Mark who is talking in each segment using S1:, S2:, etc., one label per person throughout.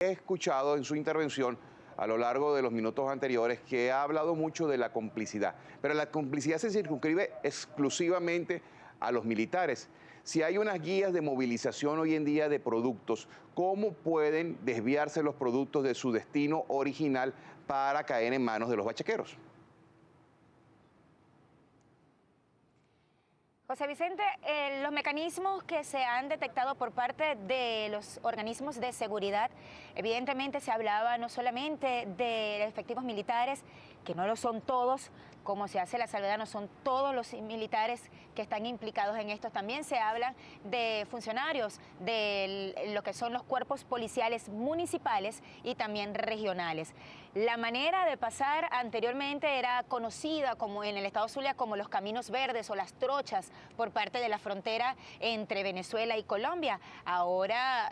S1: he escuchado en su intervención a lo largo de los minutos anteriores que ha hablado mucho de la complicidad, pero la complicidad se circunscribe exclusivamente a los militares. Si hay unas guías de movilización hoy en día de productos, ¿cómo pueden desviarse los productos de su destino original para caer en manos de los bachaqueros?
S2: José Vicente, los mecanismos que se han detectado por parte de los organismos de seguridad, evidentemente se hablaba no solamente de efectivos militares, que no lo son todos, como se hace la salvedad, no son todos los militares que están implicados en esto. También se habla de funcionarios de lo que son los cuerpos policiales municipales y también regionales. La manera de pasar anteriormente era conocida como en el estado Zulia como los caminos verdes o las trochas por parte de la frontera entre Venezuela y Colombia. Ahora,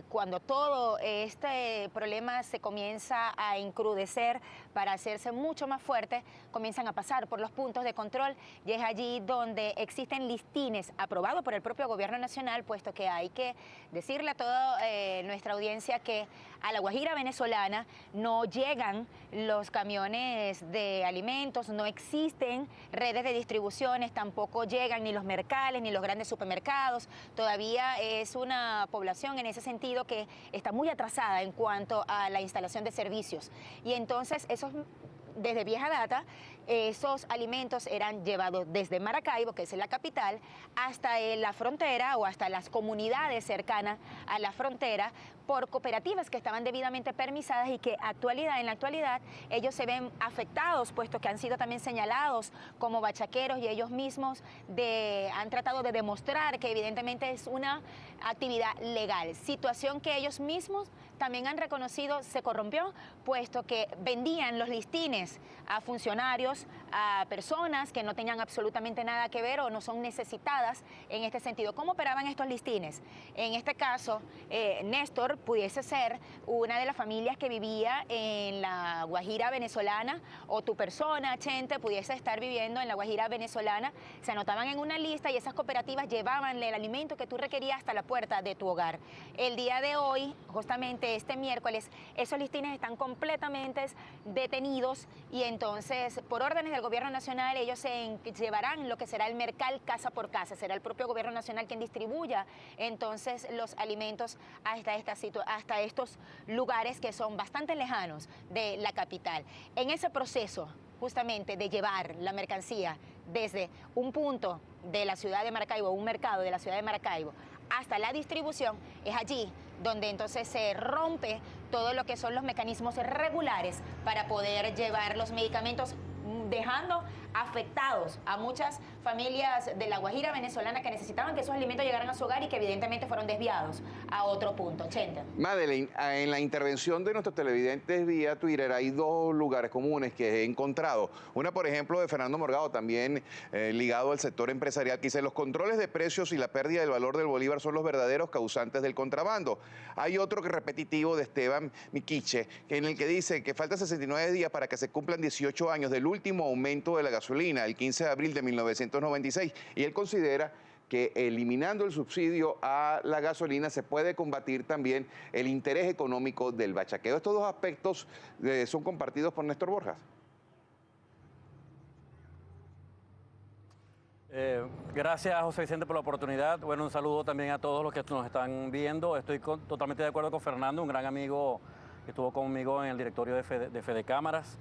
S2: cuando todo este problema se comienza a encrudecer para hacerse mucho más fuerte, comienzan a pasar por los puntos de control y es allí donde existen listines aprobados por el propio gobierno nacional, puesto que hay que decirle a toda nuestra audiencia que a la Guajira venezolana no llegan los camiones de alimentos, no existen redes de distribuciones, tampoco llegan ni los mercales ni los grandes supermercados. Todavía es una población en ese sentido que está muy atrasada en cuanto a la instalación de servicios. Y entonces desde vieja data, esos alimentos eran llevados desde Maracaibo, que es la capital, hasta la frontera o hasta las comunidades cercanas a la frontera por cooperativas que estaban debidamente permisadas y que en la actualidad ellos se ven afectados, puesto que han sido también señalados como bachaqueros y ellos mismos han tratado de demostrar que evidentemente es una actividad legal, situación que ellos mismos también han reconocido se corrompió, puesto que vendían los listines a funcionarios, a personas que no tenían absolutamente nada que ver o no son necesitadas en este sentido. ¿Cómo operaban estos listines? En este caso, Néstor pudiese ser una de las familias que vivía en la Guajira venezolana, o tu persona, Chente, pudiese estar viviendo en la Guajira venezolana. Se anotaban en una lista y esas cooperativas llevaban el alimento que tú requerías hasta la puerta de tu hogar. El día de hoy, justamente este miércoles, esos listines están completamente detenidos y entonces, por órdenes del gobierno nacional, ellos se llevarán lo que será el mercal casa por casa. Será el propio gobierno nacional quien distribuya entonces los alimentos hasta estos lugares que son bastante lejanos de la capital. En ese proceso justamente de llevar la mercancía desde un punto de la ciudad de Maracaibo, un mercado de la ciudad de Maracaibo, hasta la distribución, es allí donde entonces se rompe todo lo que son los mecanismos regulares para poder llevar los medicamentos, dejando afectados a muchas familias de la Guajira venezolana que necesitaban que esos alimentos llegaran a su hogar y que evidentemente fueron desviados a otro punto. Chente.
S1: Madeleine, en la intervención de nuestros televidentes vía Twitter hay dos lugares comunes que he encontrado. Una, por ejemplo, de Fernando Morgado, también ligado al sector empresarial, que dice: los controles de precios y la pérdida del valor del bolívar son los verdaderos causantes del contrabando. Hay otro que repetitivo de Esteban Miquiche, en el que dice que faltan 69 días para que se cumplan 18 años del último aumento de la gasolina, el 15 de abril de 1996, y él considera que eliminando el subsidio a la gasolina se puede combatir también el interés económico del bachaqueo. Estos dos aspectos son compartidos por Néstor Borjas.
S3: Gracias, José Vicente, por la oportunidad. Bueno, un saludo también a todos los que nos están viendo. Estoy totalmente de acuerdo con Fernando, un gran amigo que estuvo conmigo en el directorio de Fede Cámaras.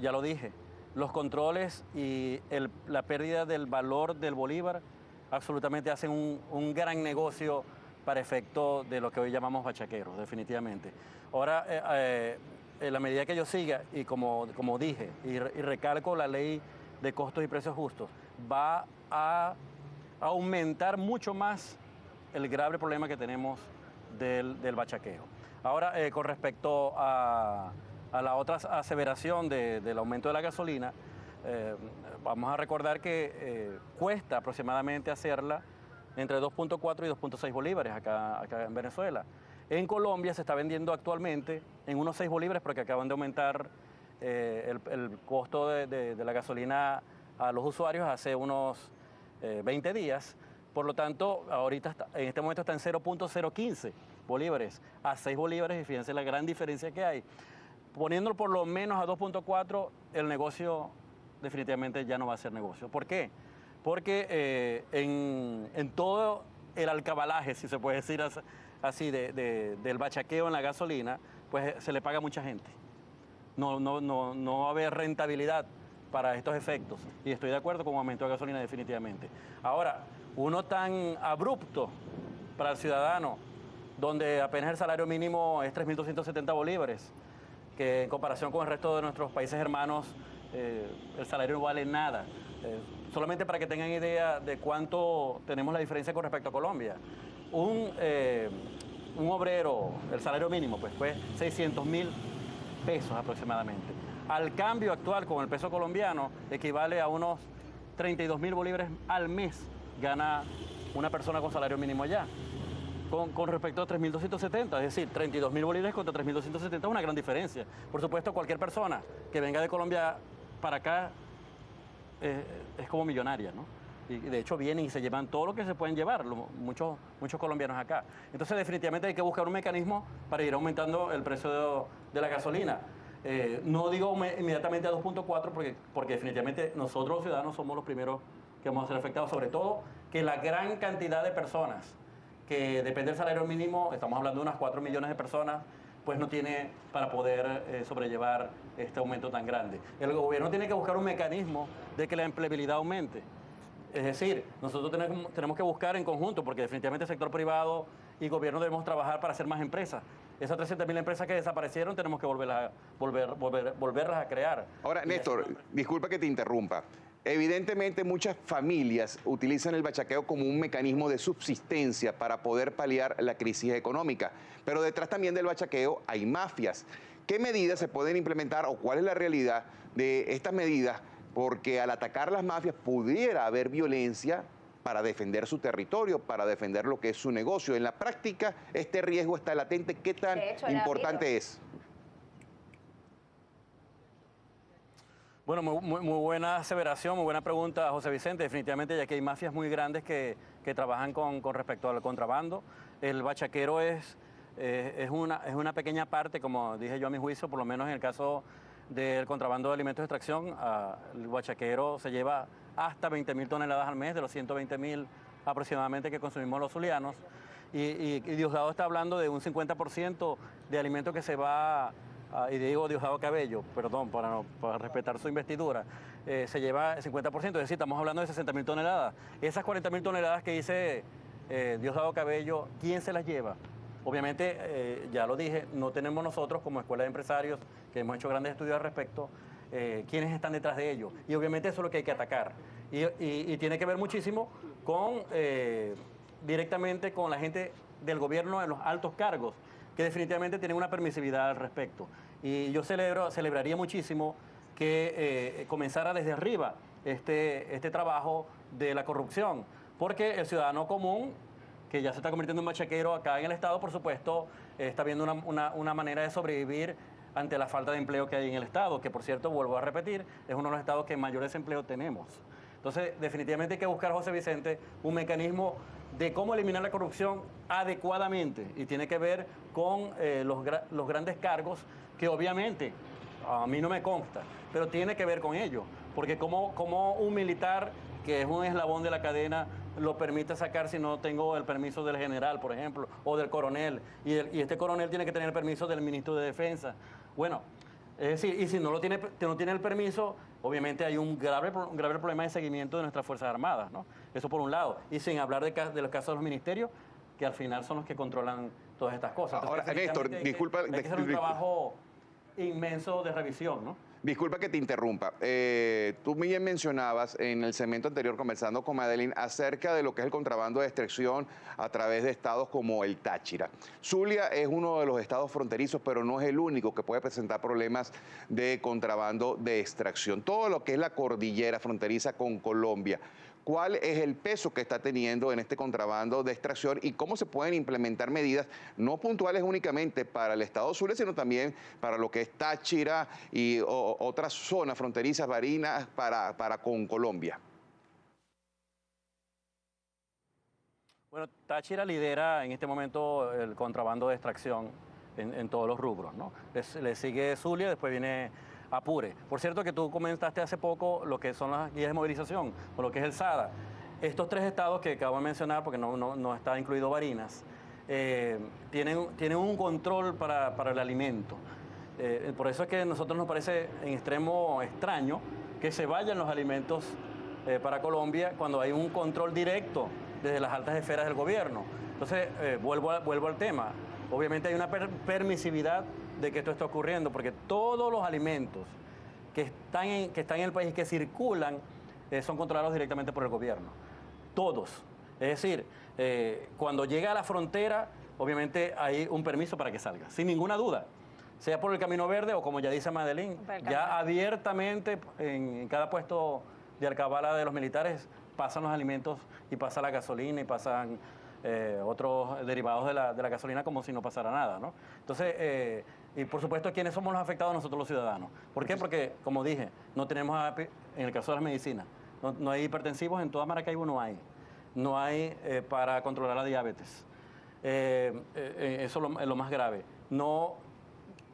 S3: Ya lo dije, los controles y la pérdida del valor del bolívar absolutamente hacen un gran negocio para efecto de lo que hoy llamamos bachaqueros, definitivamente. Ahora, en la medida que yo siga, y como dije, y recalco la ley de costos y precios justos, va a aumentar mucho más el grave problema que tenemos del bachaqueo. Ahora, con respecto a la otra aseveración del aumento de la gasolina, vamos a recordar que cuesta aproximadamente hacerla entre 2.4 y 2.6 bolívares acá en Venezuela. En Colombia se está vendiendo actualmente en unos 6 bolívares porque acaban de aumentar el costo de la gasolina a los usuarios hace unos 20 días. Por lo tanto, ahorita en este momento está en 0.015 bolívares a 6 bolívares, y fíjense la gran diferencia que hay. Poniéndolo por lo menos a 2.4, el negocio definitivamente ya no va a ser negocio. ¿Por qué? Porque en todo el alcabalaje, si se puede decir así, del bachaqueo en la gasolina, pues se le paga a mucha gente. No va a haber rentabilidad para estos efectos. Y estoy de acuerdo con un aumento de gasolina definitivamente. Ahora, uno tan abrupto para el ciudadano, donde apenas el salario mínimo es 3.270 bolívares, que en comparación con el resto de nuestros países hermanos, el salario no vale nada. Solamente para que tengan idea de cuánto tenemos la diferencia con respecto a Colombia. Un obrero, el salario mínimo, pues fue 600.000 pesos aproximadamente. Al cambio actual con el peso colombiano, equivale a unos 32.000 bolívares al mes gana una persona con salario mínimo allá. Con respecto a 3.270, es decir, 32.000 bolívares contra 3.270 es una gran diferencia. Por supuesto, cualquier persona que venga de Colombia para acá es como millonaria, ¿no? Y de hecho vienen y se llevan todo lo que se pueden llevar, muchos colombianos acá. Entonces definitivamente hay que buscar un mecanismo para ir aumentando el precio de la gasolina. No digo inmediatamente a 2.4 porque definitivamente nosotros los ciudadanos somos los primeros que vamos a ser afectados, sobre todo que la gran cantidad de personas que depende del salario mínimo, estamos hablando de unas 4 millones de personas, pues no tiene para poder sobrellevar este aumento tan grande. El gobierno tiene que buscar un mecanismo de que la empleabilidad aumente. Es decir, nosotros tenemos que buscar en conjunto, porque definitivamente el sector privado y gobierno debemos trabajar para hacer más empresas. Esas 300.000 empresas que desaparecieron tenemos que volverlas a crear.
S1: Ahora, Néstor, disculpa que te interrumpa. Evidentemente muchas familias utilizan el bachaqueo como un mecanismo de subsistencia para poder paliar la crisis económica, pero detrás también del bachaqueo hay mafias. ¿Qué medidas se pueden implementar o cuál es la realidad de estas medidas? Porque al atacar las mafias pudiera haber violencia para defender su territorio, para defender lo que es su negocio. En la práctica, este riesgo está latente. ¿Qué tan importante es?
S3: Bueno, muy buena aseveración, muy buena pregunta, José Vicente. Definitivamente, ya que hay mafias muy grandes que trabajan con respecto al contrabando. El bachaquero es una pequeña parte, como dije yo a mi juicio, por lo menos en el caso del contrabando de alimentos de extracción. El bachaquero se lleva hasta 20.000 toneladas al mes, de los 120.000 aproximadamente que consumimos los zulianos. Y Diosdado está hablando de un 50% de alimentos que se va... y digo Diosdado Cabello, perdón, para respetar su investidura, se lleva el 50%, es decir, estamos hablando de 60.000 toneladas. Esas 40.000 toneladas que dice Diosdado Cabello, ¿quién se las lleva? Obviamente, ya lo dije, no tenemos nosotros como Escuela de Empresarios, que hemos hecho grandes estudios al respecto, quiénes están detrás de ello. Y obviamente eso es lo que hay que atacar. Y tiene que ver muchísimo directamente con la gente del gobierno en los altos cargos, que definitivamente tienen una permisividad al respecto. Y yo celebraría muchísimo que comenzara desde arriba este trabajo de la corrupción, porque el ciudadano común, que ya se está convirtiendo en bachaquero acá en el Estado, por supuesto, está viendo una manera de sobrevivir ante la falta de empleo que hay en el Estado, que por cierto, vuelvo a repetir, es uno de los estados que mayor desempleo tenemos. Entonces, definitivamente hay que buscar, José Vicente, un mecanismo de cómo eliminar la corrupción adecuadamente, y tiene que ver con los grandes cargos, que obviamente a mí no me consta, pero tiene que ver con ello, porque como un militar, que es un eslabón de la cadena, lo permite sacar si no tengo el permiso del general, por ejemplo, o del coronel, y este coronel tiene que tener el permiso del ministro de Defensa. Bueno, es decir, y si no tiene el permiso, obviamente hay un grave problema de seguimiento de nuestras Fuerzas Armadas, ¿no? Eso por un lado. Y sin hablar de los casos de los ministerios, que al final son los que controlan todas estas cosas.
S1: Entonces, ahora, Néstor, disculpa...
S3: Hay que hacer un trabajo inmenso de revisión, ¿no?
S1: Disculpa que te interrumpa. Tú bien mencionabas en el segmento anterior, conversando con Madeline, acerca de lo que es el contrabando de extracción a través de estados como el Táchira. Zulia es uno de los estados fronterizos, pero no es el único que puede presentar problemas de contrabando de extracción. Todo lo que es la cordillera fronteriza con Colombia. ¿Cuál es el peso que está teniendo en este contrabando de extracción y cómo se pueden implementar medidas no puntuales únicamente para el estado Zulia, sino también para lo que es Táchira y otras zonas fronterizas, Barinas, para con Colombia?
S3: Bueno, Táchira lidera en este momento el contrabando de extracción en todos los rubros, ¿no? Le sigue Zulia, después viene Apure. Por cierto que tú comentaste hace poco lo que son las guías de movilización, o lo que es el SADA. Estos 3 estados que acabo de mencionar, porque no está incluido Barinas, tienen un control para el alimento. Por eso es que a nosotros nos parece en extremo extraño que se vayan los alimentos para Colombia cuando hay un control directo desde las altas esferas del gobierno. Entonces, vuelvo al tema. Obviamente hay una permisividad de que esto está ocurriendo, porque todos los alimentos que están en el país, que circulan, son controlados directamente por el gobierno. Todos. Es decir, cuando llega a la frontera, obviamente hay un permiso para que salga, sin ninguna duda. Sea por el Camino Verde o, como ya dice Madeline, ya abiertamente en cada puesto de alcabala de los militares pasan los alimentos y pasa la gasolina y pasan otros derivados de la gasolina como si no pasara nada, ¿no? Entonces, y por supuesto, ¿quiénes somos los afectados? Nosotros los ciudadanos. ¿Por qué? Porque, como dije, no tenemos API en el caso de las medicinas. No hay hipertensivos, en toda Maracaibo no hay. No hay para controlar la diabetes. Eso es lo más grave. No,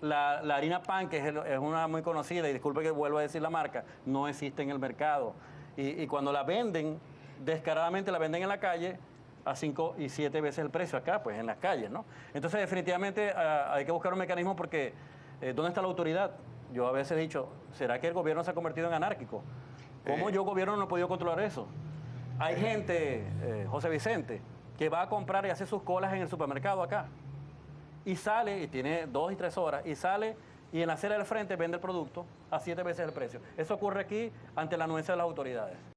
S3: la harina pan, que es una muy conocida, y disculpe que vuelva a decir la marca, no existe en el mercado. Y cuando la venden, descaradamente la venden en la calle a 5 y 7 veces el precio acá, pues en las calles, ¿no? Entonces, definitivamente hay que buscar un mecanismo porque ¿dónde está la autoridad? Yo a veces he dicho, ¿será que el gobierno se ha convertido en anárquico? ¿Cómo yo, gobierno, no he podido controlar eso? Hay gente, José Vicente, que va a comprar y hace sus colas en el supermercado acá. Y sale, y tiene 2 y 3 horas, y sale y en la acera del frente vende el producto a 7 veces el precio. Eso ocurre aquí ante la anuencia de las autoridades.